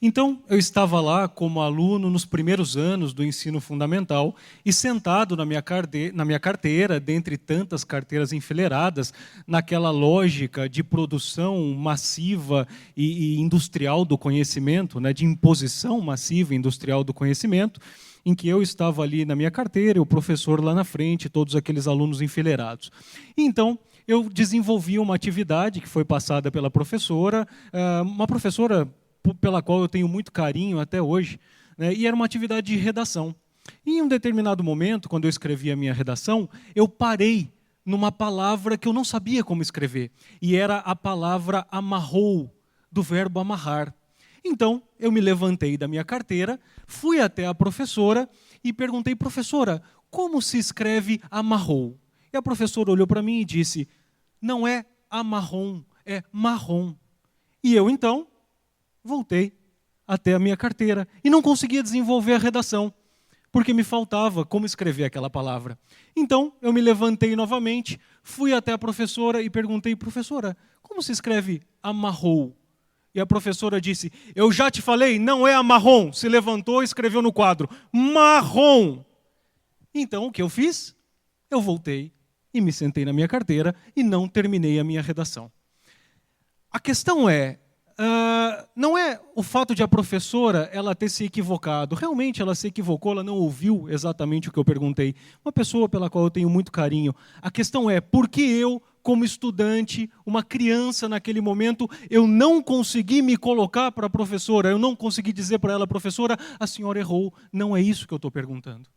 Então, eu estava lá como aluno nos primeiros anos do ensino fundamental e sentado na minha carteira, dentre tantas carteiras enfileiradas, naquela lógica de produção massiva e industrial do conhecimento, né, de imposição massiva e industrial do conhecimento, em que eu estava ali na minha carteira, e o professor lá na frente, todos aqueles alunos enfileirados. E então, eu desenvolvi uma atividade que foi passada pela professora, uma professora pela qual eu tenho muito carinho até hoje, né, e era uma atividade de redação. E em um determinado momento, quando eu escrevi a minha redação, eu parei numa palavra que eu não sabia como escrever, e era a palavra amarrou, do verbo amarrar. Então, eu me levantei da minha carteira, fui até a professora e perguntei: professora, como se escreve amarrou? E a professora olhou para mim e disse: não é amarrom, é marrom. E eu, então, voltei até a minha carteira e não conseguia desenvolver a redação, porque me faltava como escrever aquela palavra. Então, eu me levantei novamente, fui até a professora e perguntei: professora, como se escreve amarrou? E a professora disse: eu já te falei, não é amarrom. Se levantou e escreveu no quadro: marrom. Então, o que eu fiz? Eu voltei e me sentei na minha carteira e não terminei a minha redação. A questão é, não é o fato de a professora ela ter se equivocado. Realmente ela se equivocou, ela não ouviu exatamente o que eu perguntei. Uma pessoa pela qual eu tenho muito carinho. A questão é, por que eu, como estudante, uma criança naquele momento, eu não consegui me colocar para a professora, eu não consegui dizer para ela: professora, a senhora errou. Não é isso que eu estou perguntando.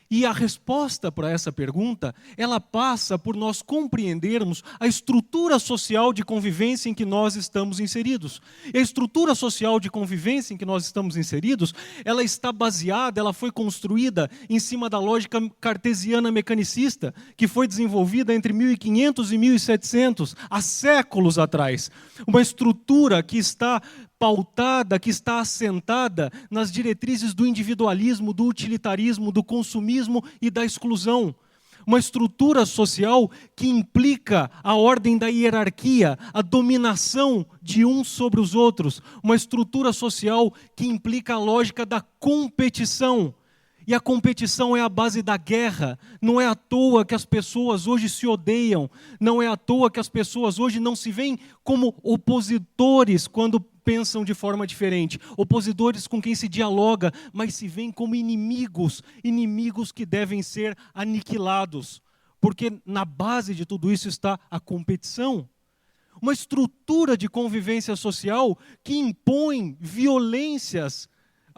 E a resposta para essa pergunta, ela passa por nós compreendermos a estrutura social de convivência em que nós estamos inseridos. E a estrutura social de convivência em que nós estamos inseridos, ela está baseada, ela foi construída em cima da lógica cartesiana mecanicista, que foi desenvolvida entre 1500 e 1700, há séculos atrás. Uma estrutura que está pautada, que está assentada nas diretrizes do individualismo, do utilitarismo, do consumismo e da exclusão. Uma estrutura social que implica a ordem da hierarquia, a dominação de uns sobre os outros. Uma estrutura social que implica a lógica da competição. E a competição é a base da guerra. Não é à toa que as pessoas hoje se odeiam. Não é à toa que as pessoas hoje não se veem como opositores quando pensam de forma diferente. Opositores com quem se dialoga, mas se veem como inimigos. Inimigos que devem ser aniquilados. Porque na base de tudo isso está a competição. Uma estrutura de convivência social que impõe violências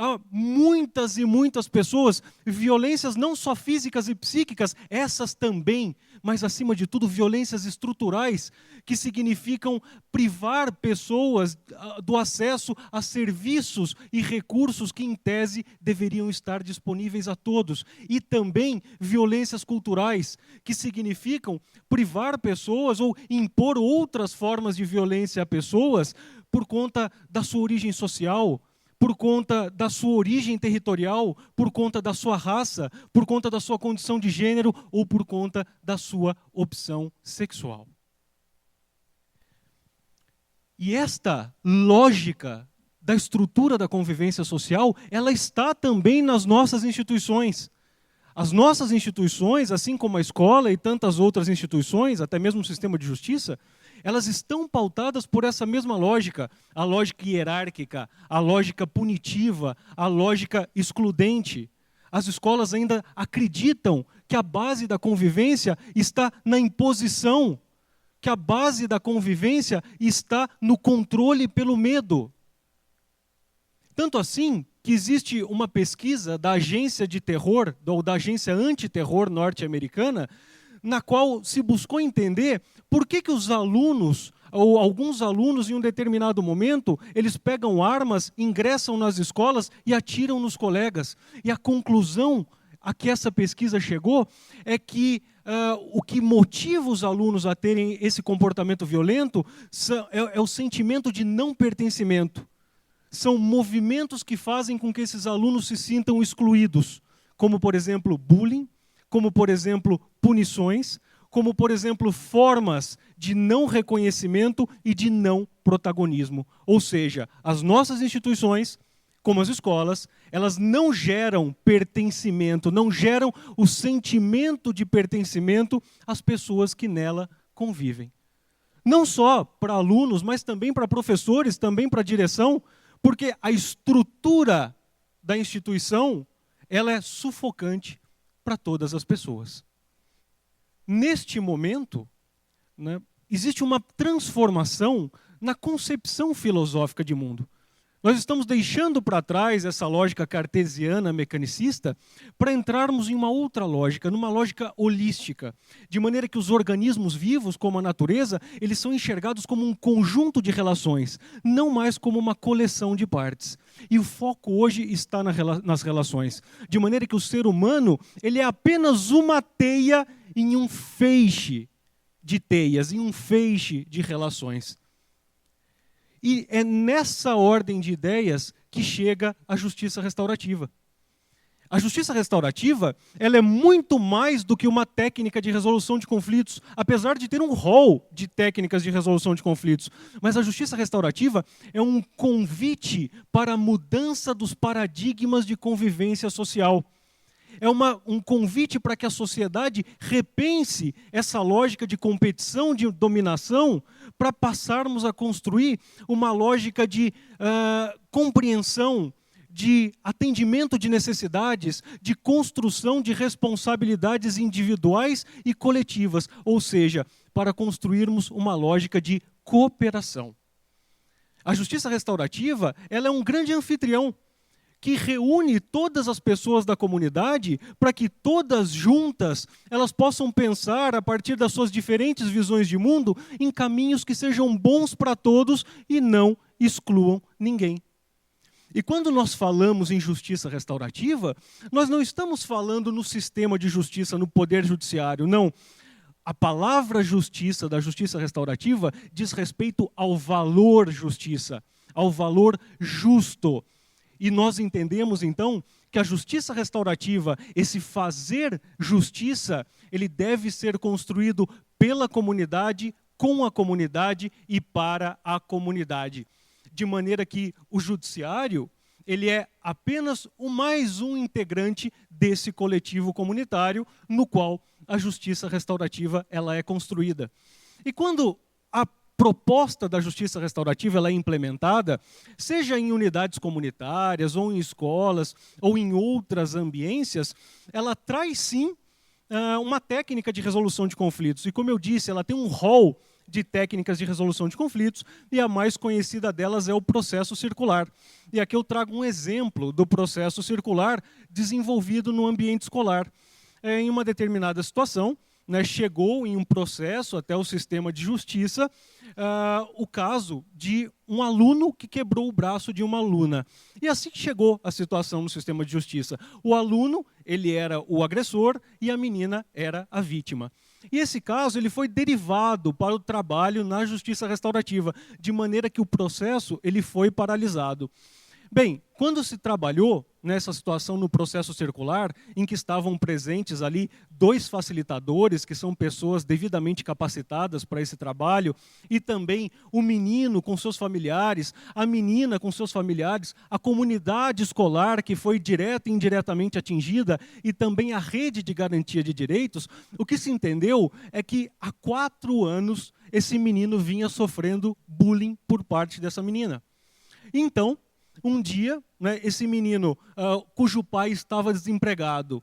a muitas e muitas pessoas, violências não só físicas e psíquicas, essas também, mas acima de tudo violências estruturais, que significam privar pessoas do acesso a serviços e recursos que em tese deveriam estar disponíveis a todos. E também violências culturais, que significam privar pessoas ou impor outras formas de violência a pessoas por conta da sua origem social, por conta da sua origem territorial, por conta da sua raça, por conta da sua condição de gênero ou por conta da sua opção sexual. E esta lógica da estrutura da convivência social, ela está também nas nossas instituições. As nossas instituições, assim como a escola e tantas outras instituições, até mesmo o sistema de justiça, elas estão pautadas por essa mesma lógica, a lógica hierárquica, a lógica punitiva, a lógica excludente. As escolas ainda acreditam que a base da convivência está na imposição, que a base da convivência está no controle pelo medo. Tanto assim que existe uma pesquisa da agência de terror, ou da agência antiterror norte-americana, na qual se buscou entender por que os alunos, ou alguns alunos em um determinado momento, eles pegam armas, ingressam nas escolas e atiram nos colegas. E a conclusão a que essa pesquisa chegou é que o que motiva os alunos a terem esse comportamento violento é o sentimento de não pertencimento. São movimentos que fazem com que esses alunos se sintam excluídos, como, por exemplo, bullying, como, por exemplo, punições, como, por exemplo, formas de não reconhecimento e de não protagonismo. Ou seja, as nossas instituições, como as escolas, elas não geram pertencimento, não geram o sentimento de pertencimento às pessoas que nela convivem. Não só para alunos, mas também para professores, também para a direção, porque a estrutura da instituição, ela é sufocante para todas as pessoas. Neste momento, né, existe uma transformação na concepção filosófica de mundo. Nós estamos deixando para trás essa lógica cartesiana, mecanicista, para entrarmos em uma outra lógica, numa lógica holística, de maneira que os organismos vivos, como a natureza, eles são enxergados como um conjunto de relações, não mais como uma coleção de partes. E o foco hoje está nas relações, de maneira que o ser humano ele é apenas uma teia em um feixe de teias, em um feixe de relações. E é nessa ordem de ideias que chega a justiça restaurativa. A justiça restaurativa, ela é muito mais do que uma técnica de resolução de conflitos, apesar de ter um rol de técnicas de resolução de conflitos. Mas a justiça restaurativa é um convite para a mudança dos paradigmas de convivência social. É um convite para que a sociedade repense essa lógica de competição, de dominação, para passarmos a construir uma lógica de compreensão, de atendimento de necessidades, de construção de responsabilidades individuais e coletivas, ou seja, para construirmos uma lógica de cooperação. A justiça restaurativa, ela é um grande anfitrião, que reúne todas as pessoas da comunidade para que todas juntas elas possam pensar, a partir das suas diferentes visões de mundo, em caminhos que sejam bons para todos e não excluam ninguém. E quando nós falamos em justiça restaurativa, nós não estamos falando no sistema de justiça, no poder judiciário, não. A palavra justiça, da justiça restaurativa, diz respeito ao valor justiça, ao valor justo. E nós entendemos, então, que a justiça restaurativa, esse fazer justiça, ele deve ser construído pela comunidade, com a comunidade e para a comunidade. De maneira que o judiciário, ele é apenas mais um integrante desse coletivo comunitário, no qual a justiça restaurativa ela é construída. E quando a proposta da justiça restaurativa ela é implementada, seja em unidades comunitárias, ou em escolas, ou em outras ambiências, ela traz sim uma técnica de resolução de conflitos. E como eu disse, ela tem um rol de técnicas de resolução de conflitos, e a mais conhecida delas é o processo circular. E aqui eu trago um exemplo do processo circular desenvolvido no ambiente escolar. Em uma determinada situação, chegou em um processo até o sistema de justiça o caso de um aluno que quebrou o braço de uma aluna. E assim que chegou a situação no sistema de justiça. O aluno ele era o agressor e a menina era a vítima. E esse caso ele foi derivado para o trabalho na justiça restaurativa, de maneira que o processo ele foi paralisado. Bem, quando se trabalhou nessa situação no processo circular, em que estavam presentes ali 2 facilitadores, que são pessoas devidamente capacitadas para esse trabalho, e também o menino com seus familiares, a menina com seus familiares, a comunidade escolar que foi direta e indiretamente atingida, e também a rede de garantia de direitos, o que se entendeu é que há 4 anos esse menino vinha sofrendo bullying por parte dessa menina. Então, um dia, esse menino, cujo pai estava desempregado,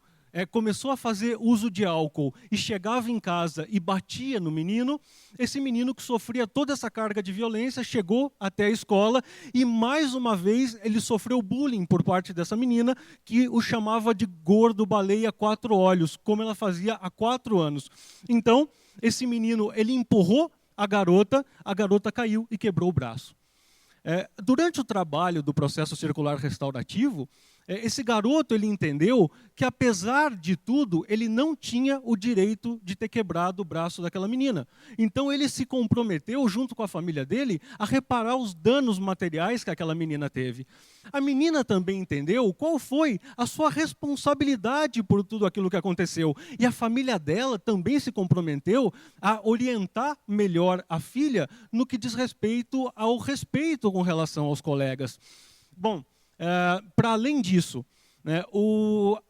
começou a fazer uso de álcool e chegava em casa e batia no menino. Esse menino que sofria toda essa carga de violência chegou até a escola e, mais uma vez, ele sofreu bullying por parte dessa menina, que o chamava de gordo baleia 4 olhos, como ela fazia há 4 anos. Então, esse menino ele empurrou a garota caiu e quebrou o braço. Durante o trabalho do processo circular restaurativo, esse garoto ele entendeu que, apesar de tudo, ele não tinha o direito de ter quebrado o braço daquela menina. Então ele se comprometeu, junto com a família dele, a reparar os danos materiais que aquela menina teve. A menina também entendeu qual foi a sua responsabilidade por tudo aquilo que aconteceu. E a família dela também se comprometeu a orientar melhor a filha no que diz respeito ao respeito com relação aos colegas. Bom, para além disso, né,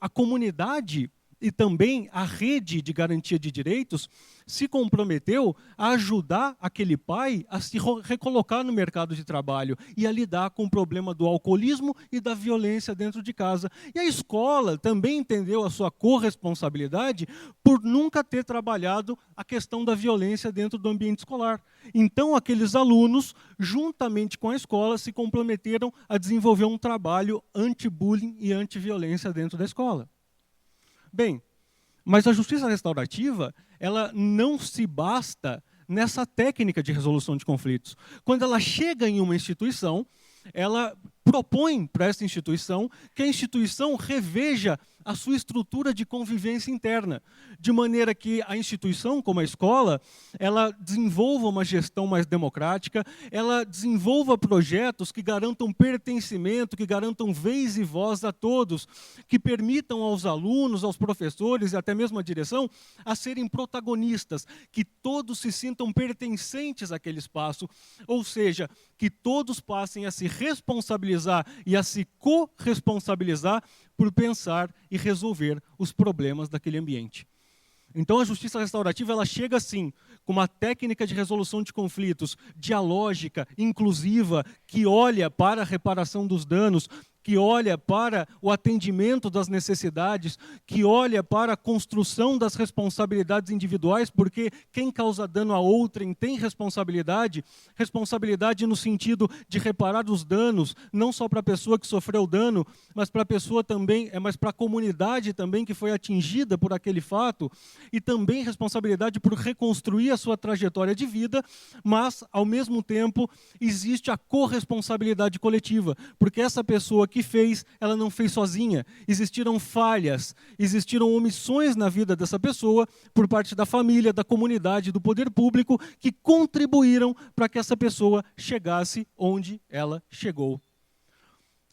a comunidade e também a rede de garantia de direitos se comprometeu a ajudar aquele pai a se recolocar no mercado de trabalho e a lidar com o problema do alcoolismo e da violência dentro de casa. E a escola também entendeu a sua corresponsabilidade por nunca ter trabalhado a questão da violência dentro do ambiente escolar. Então, aqueles alunos, juntamente com a escola, se comprometeram a desenvolver um trabalho anti-bullying e anti-violência dentro da escola. Bem, mas a justiça restaurativa, ela não se basta nessa técnica de resolução de conflitos. Quando ela chega em uma instituição, ela propõe para essa instituição que a instituição reveja a sua estrutura de convivência interna, de maneira que a instituição, como a escola, ela desenvolva uma gestão mais democrática, ela desenvolva projetos que garantam pertencimento, que garantam vez e voz a todos, que permitam aos alunos, aos professores e até mesmo à direção a serem protagonistas, que todos se sintam pertencentes àquele espaço, ou seja, que todos passem a se responsabilizar e a se corresponsabilizar por pensar e resolver os problemas daquele ambiente. Então a justiça restaurativa ela chega assim, com uma técnica de resolução de conflitos dialógica, inclusiva, que olha para a reparação dos danos, que olha para o atendimento das necessidades, que olha para a construção das responsabilidades individuais, porque quem causa dano a outrem tem responsabilidade no sentido de reparar os danos, não só para a pessoa que sofreu o dano, mas para a pessoa também, mas para a comunidade também que foi atingida por aquele fato, e também responsabilidade por reconstruir a sua trajetória de vida, mas, ao mesmo tempo, existe a corresponsabilidade coletiva, porque essa pessoa que fez, ela não fez sozinha. Existiram falhas, existiram omissões na vida dessa pessoa por parte da família, da comunidade, do poder público, que contribuíram para que essa pessoa chegasse onde ela chegou.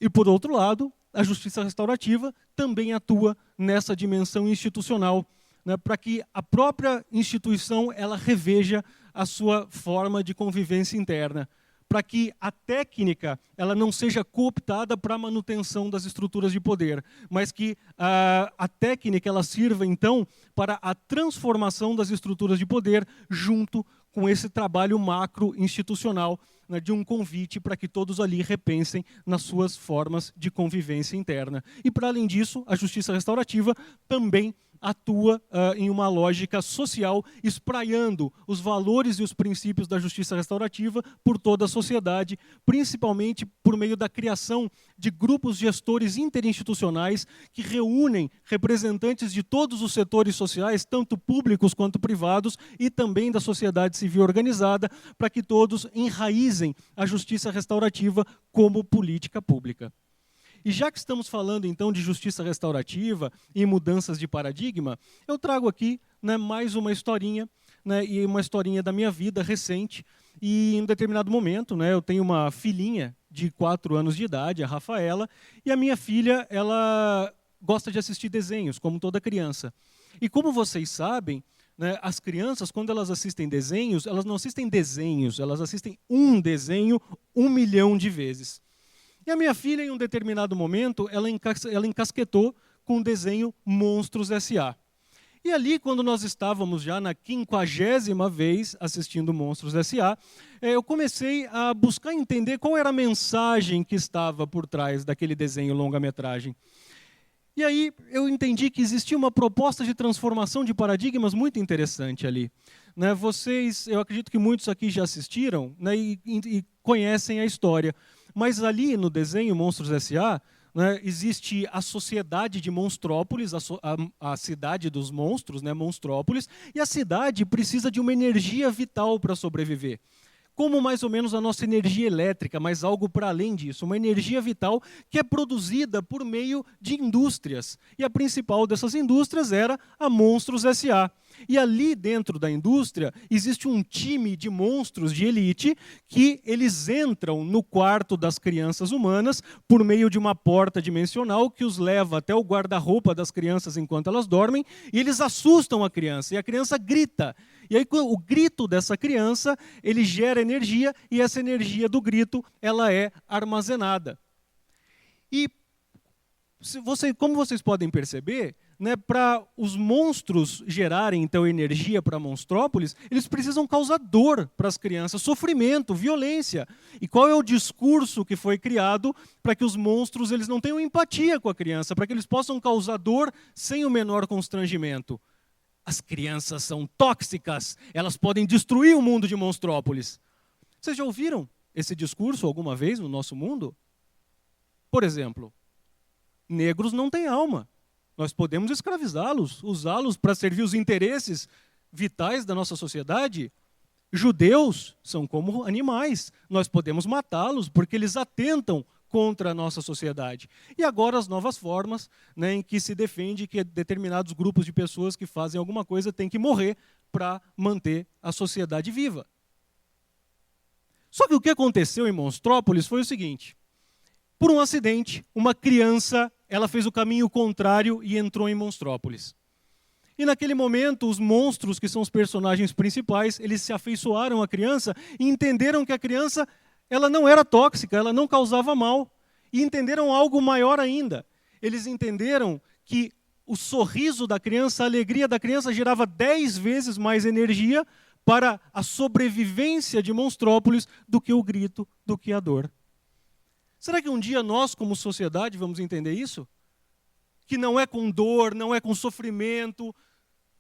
E, por outro lado, a justiça restaurativa também atua nessa dimensão institucional, né, para que a própria instituição ela reveja a sua forma de convivência interna, para que a técnica ela não seja cooptada para a manutenção das estruturas de poder, mas que a técnica ela sirva, então, para a transformação das estruturas de poder junto com esse trabalho macro-institucional, né, de um convite para que todos ali repensem nas suas formas de convivência interna. E, para além disso, a justiça restaurativa também atua em uma lógica social, espraiando os valores e os princípios da justiça restaurativa por toda a sociedade, principalmente por meio da criação de grupos gestores interinstitucionais que reúnem representantes de todos os setores sociais, tanto públicos quanto privados, e também da sociedade civil organizada, para que todos enraizem a justiça restaurativa como política pública. E já que estamos falando, então, de justiça restaurativa e mudanças de paradigma, eu trago aqui, né, mais uma historinha, né, e uma historinha da minha vida recente. E, em um determinado momento, né, eu tenho uma filhinha de 4 anos de idade, a Rafaela, e a minha filha ela gosta de assistir desenhos, como toda criança. E como vocês sabem, né, as crianças, quando elas assistem desenhos, elas não assistem desenhos, elas assistem um desenho 1 milhão de vezes. E a minha filha, em um determinado momento, ela encasquetou com o desenho Monstros S.A. E ali, quando nós estávamos já na 50ª vez assistindo Monstros S.A., eu comecei a buscar entender qual era a mensagem que estava por trás daquele desenho longa-metragem. E aí eu entendi que existia uma proposta de transformação de paradigmas muito interessante ali. Né, vocês, eu acredito que muitos aqui já assistiram, né, e conhecem a história. Mas ali no desenho Monstros S.A., né, existe a sociedade de Monstrópolis, a cidade dos monstros, né, Monstrópolis, e a cidade precisa de uma energia vital para sobreviver. como mais ou menos a nossa energia elétrica, mas algo para além disso, uma energia vital que é produzida por meio de indústrias. E a principal dessas indústrias era a Monstros S.A. E ali dentro da indústria existe um time de monstros de elite que eles entram no quarto das crianças humanas por meio de uma porta dimensional que os leva até o guarda-roupa das crianças enquanto elas dormem, e eles assustam a criança, e a criança grita. E aí o grito dessa criança, ele gera energia, e essa energia do grito, ela é armazenada. E como vocês podem perceber, né, para os monstros gerarem então energia para a monstrópolis, eles precisam causar dor para as crianças, sofrimento, violência. E qual é o discurso que foi criado para que os monstros eles não tenham empatia com a criança, para que eles possam causar dor sem o menor constrangimento? As crianças são tóxicas, elas podem destruir o mundo de Monstrópolis. Vocês já ouviram esse discurso alguma vez no nosso mundo? Por exemplo, negros não têm alma. Nós podemos escravizá-los, usá-los para servir os interesses vitais da nossa sociedade. Judeus são como animais. Nós podemos matá-los porque eles atentam contra a nossa sociedade. E agora as novas formas, né, em que se defende que determinados grupos de pessoas que fazem alguma coisa têm que morrer para manter a sociedade viva. Só que o que aconteceu em Monstrópolis foi o seguinte: por um acidente, uma criança ela fez o caminho contrário e entrou em Monstrópolis. E naquele momento, os monstros, que são os personagens principais, eles se afeiçoaram à criança e entenderam que a criança ela não era tóxica, ela não causava mal. E entenderam algo maior ainda. Eles entenderam que o sorriso da criança, a alegria da criança gerava 10 vezes mais energia para a sobrevivência de Monstrópolis do que o grito, do que a dor. Será que um dia nós, como sociedade, vamos entender isso? Que não é com dor, não é com sofrimento,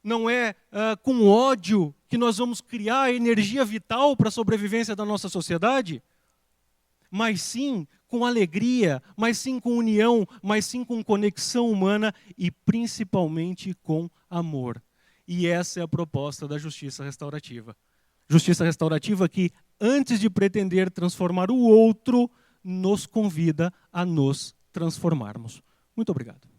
não é com ódio que nós vamos criar a energia vital para a sobrevivência da nossa sociedade? Mas sim com alegria, mas sim com união, mas sim com conexão humana e principalmente com amor. E essa é a proposta da justiça restaurativa. Justiça restaurativa que, antes de pretender transformar o outro, nos convida a nos transformarmos. Muito obrigado.